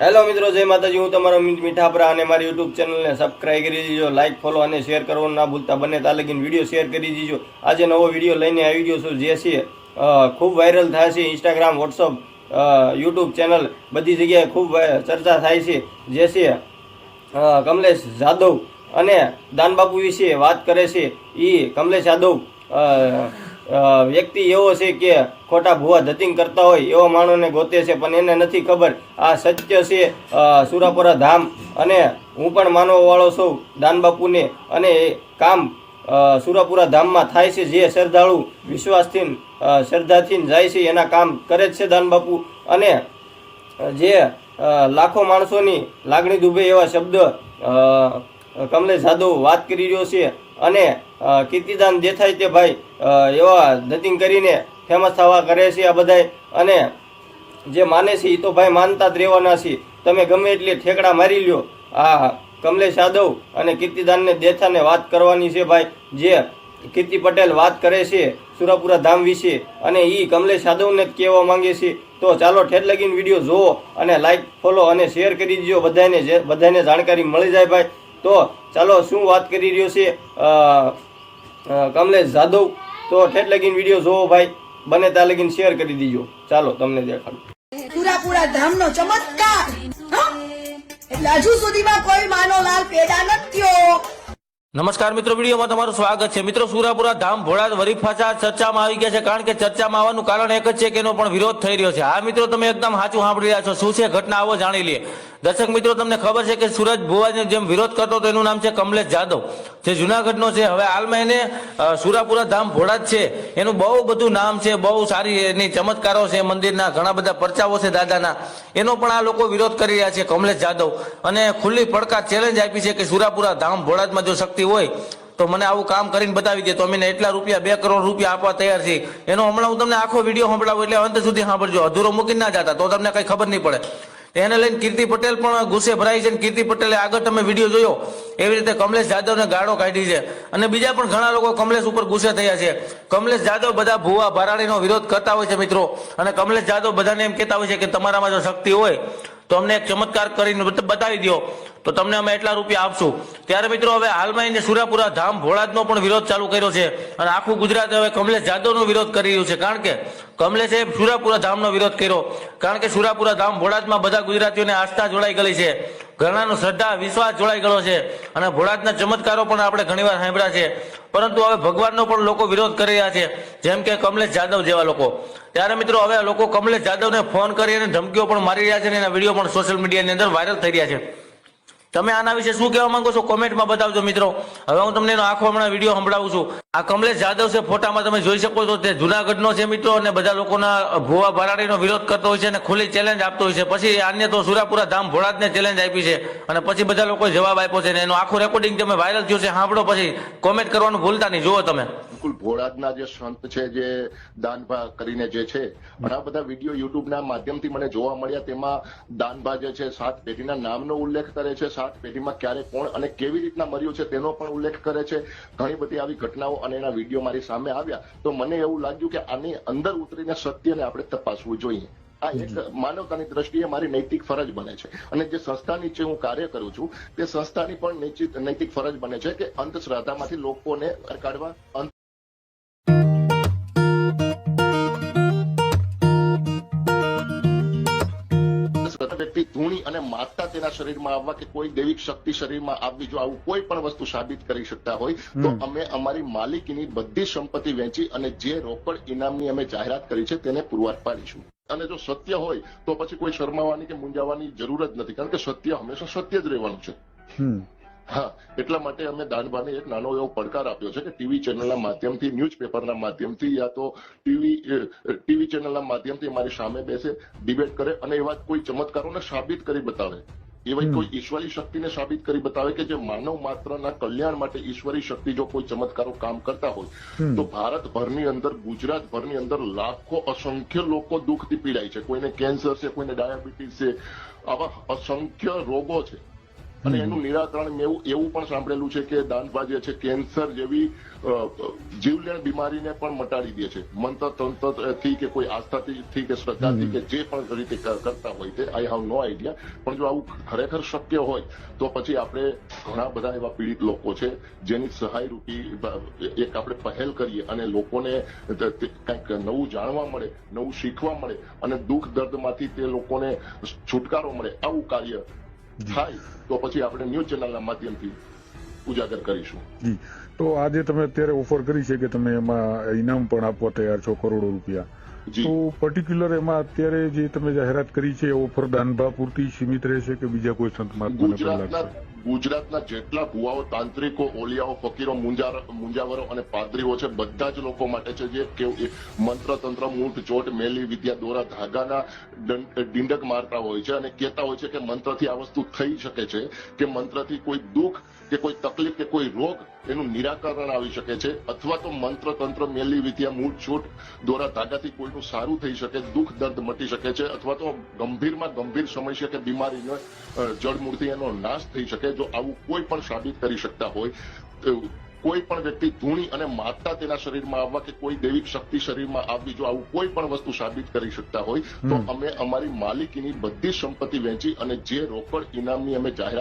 Hello મિત્રો, જય માતાજી. હું તમારો મીઠાપરા અને મારી યુટ્યુબ ચેનલને સબસ્ક્રાઈબ કરી દીજો, લાઇક ફોલો અને શેર કરવાનું ના ભૂલતા. બંને તાલગીન વિડીયો શેર કરી દીજો. આજે નવો વિડીયો લઈને આવી ગયો છું, જે છે ખૂબ વાયરલ થાય છે. ઇન્સ્ટાગ્રામ, વોટ્સઅપ, યુટ્યુબ ચેનલ બધી જગ્યાએ ખૂબ ચર્ચા થાય છે. જે છે કમલેશ જાદવ અને દાનબાપુ વિશે વાત કરે છે. એ કમલેશ યાદવ વ્યક્તિ એવો છે કે ખોટા ભૂવા ધતિંગ કરતા હોય એવા માણસોને ગોતે છે, પણ એને નથી ખબર આ સત્ય છે. સુરાપુરા ધામ અને હું પણ માનવા વાળો છું દાનબાપુને, અને એ કામ સુરાપુરા ધામમાં થાય છે. જે શ્રદ્ધાળુ વિશ્વાસથી શ્રદ્ધાથી જાય છે એના કામ કરે જ છે દાનબાપુ. અને જે લાખો માણસોની લાગણી દુભે એવા શબ્દ કમલેશ જાદવ વાત કરી રહ્યો છે. અને કીર્તિદાન દેસાઈ તે ભાઈ એવા ધતિંગ કરીને ફેમસ થવા કરે છે આ બધાય. અને જે માને છે એ તો ભાઈ માનતા જ રહેવાના છે. તમે ગમે એટલે ઠેકડા મારી લ્યો, આ કમલેશ યાદવ અને કીર્તિદાનને દેસાઈને વાત કરવાની છે ભાઈ. જે કીર્તિ પટેલ વાત કરે છે સુરાપુરા ધામ વિશે, અને એ કમલેશ યાદવને જ કહેવા માંગે છે. તો ચાલો ઠેઠ લગીને વિડીયો જુઓ અને લાઈક ફોલો અને શેર કરી દીજો બધાને જાણકારી મળી જાય ભાઈ. તો ચાલો શું વાત કરી રહ્યો છે કમલેશ જાદવ, તો ઠેઠ લગીને વિડીયો જોવો ભાઈ, બને ત્યાં લગીને શેર કરી દીજો. ચાલો તમને દેખાડું સુરાપુરા ધામનો ચમત્કાર. એટલે હજુ સુધીમાં કોઈ માનો લાલ પેદા નથી થયો. નમસ્કાર મિત્રો, વિડીયોમાં તમારું સ્વાગત છે. મિત્રો, સુરાપુરા ધામ ભોળાદ વરી પાછા ચર્ચામાં આવી ગયા છે. કારણ કે ચર્ચામાં આવવાનું કારણ એક જ છે કે એનો પણ વિરોધ થઈ રહ્યો છે. હા મિત્રો, તમે એકદમ સાચું સાંભળી રહ્યા છો. શું છે ઘટના, આવો જાણી લઈએ. દર્શક મિત્રો, તમને ખબર છે કે સુરજ ભુવાને જેમ વિરોધ કરતો હતો એનું નામ છે કમલેશ જાદવ, જે જુનાગઢનો છે. હવે હાલમાં એને સુરાપુરા ધામ ભોળાદ છે એનું બહુ બધું નામ છે, બહુ સારી એની ચમત્કારો છે, મંદિરના ઘણા બધા પરચાઓ છે દાદાના. એનો પણ આ લોકો વિરોધ કરી રહ્યા છે કમલેશ જાદવ, અને ખુલ્લી પડકાર ચેલેન્જ આપી છે કે સુરાપુરા ધામ ભોળાદમાં જો શક્તિ હોય તો મને આવું કામ કરીને બતાવી દે, તો અમે એટલા રૂપિયા 2 કરોડ રૂપિયા આપવા તૈયાર છીએ. એનો હમણાં હું તમને આખો વિડીયો સંભળાવું, એટલે અંત સુધી સાંભળજો, અધૂરો મૂકીને ના જતા, તો તમને કઈ ખબર નહીં પડે. એને લઈને કીર્તિ પટેલ પણ ગુસ્સે ભરાઈ છે. કીર્તિ પટેલે આગળ તમે વિડીયો જોયો એવી રીતે કમલેશ જાદવને ગાળો કાઢી છે, અને બીજા પણ ઘણા લોકો કમલેશ ઉપર ગુસ્સે થયા છે. કમલેશ જાદવ બધા ભૂવા ભરાડીનો વિરોધ કરતા હોય છે મિત્રો, અને કમલેશ જાદવ બધાને એમ કહેતા હોય છે કે તમારામાં જો શક્તિ હોય તો અમને એક ચમત્કાર કરીને બતાવી દો, તો તમને અમે એટલા રૂપિયા આપશું. ત્યારે મિત્રો, હવે હાલમાં એને સુરાપુરા ધામ ભોળાદનો પણ વિરોધ ચાલુ કર્યો છે, અને આખું ગુજરાત હવે કમલેશ જાદવનો વિરોધ કરી રહ્યું છે. કારણ કે કમલેશે સુરાપુરા ધામનો વિરોધ કર્યો, કારણ કે સુરાપુરા ધામ ભોળાદમાં બધા ગુજરાતીઓને આસ્થા જોડાઈ ગઈ છે, ઘણાનો શ્રદ્ધા વિશ્વાસ જોડાઈ ગયો છે, અને ભોળાદના ચમત્કારો પણ આપણે ઘણીવાર સાંભળ્યા છે. પરંતુ હવે ભગવાનનો પણ લોકો વિરોધ કરી રહ્યા છે, જેમ કે કમલેશ જાદવ જેવા લોકો. ત્યારે મિત્રો, હવે લોકો કમલેશ જાદવને ફોન કરી અને ધમકીઓ પણ મારી રહ્યા છે, અને એના વિડીયો પણ સોશિયલ મીડિયાની અંદર વાયરલ થઈ રહ્યા છે. તમે આના વિશે શું કહેવા માંગો છો કોમેન્ટમાં બતાવજો મિત્રો. હવે હું તમને એનો આખો હમણાં વિડીયો સંભળાવું છું. આ કમલેશ જાદવ છે, ફોટામાં તમે જોઈ શકો છો, તે જુનાગઢનો છે મિત્રો, અને બધા લોકોના ભુવા ભરાડીનો વિરોધ કરતો હોય છે અને ખુલ્લી ચેલેન્જ આપતો હોય છે. પછી આને તો સુરાપુરા ધામ ભોળાદને ચેલેન્જ આપી છે, અને પછી બધા લોકોએ જવાબ આપ્યો છે, અને એનો આખું રેકોર્ડિંગ તમે વાયરલ થયું છે, સાંભળો, પછી કોમેન્ટ કરવાનું ભૂલતા નહીં. જુઓ તમે. બિલકુલ ભોળાદના જે સંત છે, જે દાનભા કરીને જે છે, ઘણા બધા વિડીયો યુટ્યુબના માધ્યમથી મને જોવા મળ્યા. તેમાં દાનભા જે છે 7 પેઢીના નામનો ઉલ્લેખ કરે છે, 7 પેઢીમાં ક્યારે કોણ અને કેવી રીતના મર્યું છે તેનો પણ ઉલ્લેખ કરે છે. ઘણી બધી આવી ઘટનાઓ અને એના વિડીયો મારી સામે આવ્યા, તો મને એવું લાગ્યું કે આની અંદર ઉતરીને સત્યને આપણે તપાસવું જોઈએ. આ એક માનવતાની દ્રષ્ટિએ મારી નૈતિક ફરજ બને છે, અને જે સંસ્થા નીચે હું કાર્ય કરું છું તે સંસ્થાની પણ નૈતિક ફરજ બને છે કે અંધશ્રદ્ધામાંથી લોકોને કાઢવા. વ્યક્તિ ધૂણી અને માતા તેના શરીરમાં આવવા કે કોઈ દૈવિક શક્તિ શરીરમાં આવવી, જો આવું કોઈ પણ વસ્તુ સાબિત કરી શકતા હોય તો અમે અમારી માલિકીની બધી સંપત્તિ વેચી અને જે રોકડ ઇનામની અમે જાહેરાત કરી છે તેને પુરવાર પાડીશું. અને જો સત્ય હોય તો પછી કોઈ શરમાવાની કે મૂંઝાવાની જરૂર જ નથી, કારણ કે સત્ય હંમેશા સત્ય જ રહેવાનું છે. હા, એટલા માટે અમે દાનભાને એક નાનો એવો પડકાર આપ્યો છે કે ટીવી ચેનલના માધ્યમથી, ન્યૂઝપેપરના માધ્યમથી, યા તો ટીવી ચેનલના માધ્યમથી મારી સામે બેસે, ડિબેટ કરે, અને એવા કોઈ ચમત્કારોને સાબિત કરી બતાવે, એવી કોઈ ઈશ્વરી શક્તિને સાબિત કરી બતાવે કે જે માનવ માત્રના કલ્યાણ માટે ઈશ્વરી શક્તિ જો કોઈ ચમત્કારો કામ કરતા હોય તો ભારતભરની અંદર, ગુજરાતભરની અંદર લાખો અસંખ્ય લોકો દુઃખથી પીડાય છે. કોઈને કેન્સર છે, કોઈને ડાયાબિટીસ છે, આવા અસંખ્ય રોગો છે. અને એનું નિરાકરણ મેં એવું પણ સાંભળેલું છે કે દાનભા જે છે કેન્સર જેવી જીવલેણ બીમારીને પણ મટાડી દે છે મંત્ર તંત્રથી કે કોઈ આસ્થાથી કે શ્રદ્ધાથી કે જે પણ રીતે કરતા હોય તે આઈ હેવ નો આઈડિયા. પણ જો આવું ખરેખર શક્ય હોય તો પછી આપણે ઘણા બધા એવા પીડિત લોકો છે જેની સહાય રૂપી એક આપણે પહેલ કરીએ અને લોકોને કંઈક નવું જાણવા મળે, નવું શીખવા મળે અને દુઃખ દર્દમાંથી તે લોકોને છુટકારો મળે, આવું કાર્ય થાય તો પછી આપણે ન્યૂઝ ચેનલના માધ્યમથી ઉજાગર કરીશું. જી, તો આજે તમે અત્યારે ઓફર કરી છે કે તમે એમાં ઇનામ પણ આપવા તૈયાર છો કરોડો રૂપિયા. તો પર્ટિક્યુલર એમાં અત્યારે જે તમે જાહેરાત કરી છે ઓફર દાનભા પૂરતી સીમિત રહેશે કે બીજા કોઈ સંત મહાત્માને પણ લાગશે? ગુજરાતના જેટલા ભુવાઓ, તાંત્રિકો, ઓલિયાઓ, ફકીરો, મુંજાવરો અને પાદરીઓ છે બધા જ લોકો માટે છે જે મંત્ર તંત્ર મૂઠ ચોટ મેલી વિદ્યા દોરા ધાગાના ડીંડક મારતા હોય છે અને કહેતા હોય છે કે મંત્રથી આ વસ્તુ થઈ શકે છે, કે મંત્રથી કોઈ દુઃખ કે કોઈ તકલીફ કે કોઈ રોગ એનું નિરાકરણ આવી શકે છે, અથવા તો મંત્ર તંત્ર મેલી વિદ્યા મૂઠ છૂટ દોરા ધાગાથી કોઈનું સારું થઈ શકે, દુઃખ દર્દ મટી શકે છે, અથવા તો ગંભીરમાં ગંભીર સમસ્યા કે બીમારીનો જળમૂળથી એનો નાશ થઈ શકે. જો આવું કોઈ પણ સાબિત કરી શકતા હોય, કોઈ પણ વ્યક્તિ ધૂણી અને માતા તેના શરીરમાં આવવા કે કોઈ દૈવિક શક્તિ શરીરમાં આવવી, જો આવું કોઈ પણ વસ્તુ સાબિત કરી શકતા હોય તો અમે અમારી માલિકીની બધી સંપત્તિ વેચી અને જે રોકડ ઇનામની અમે જાહેરાત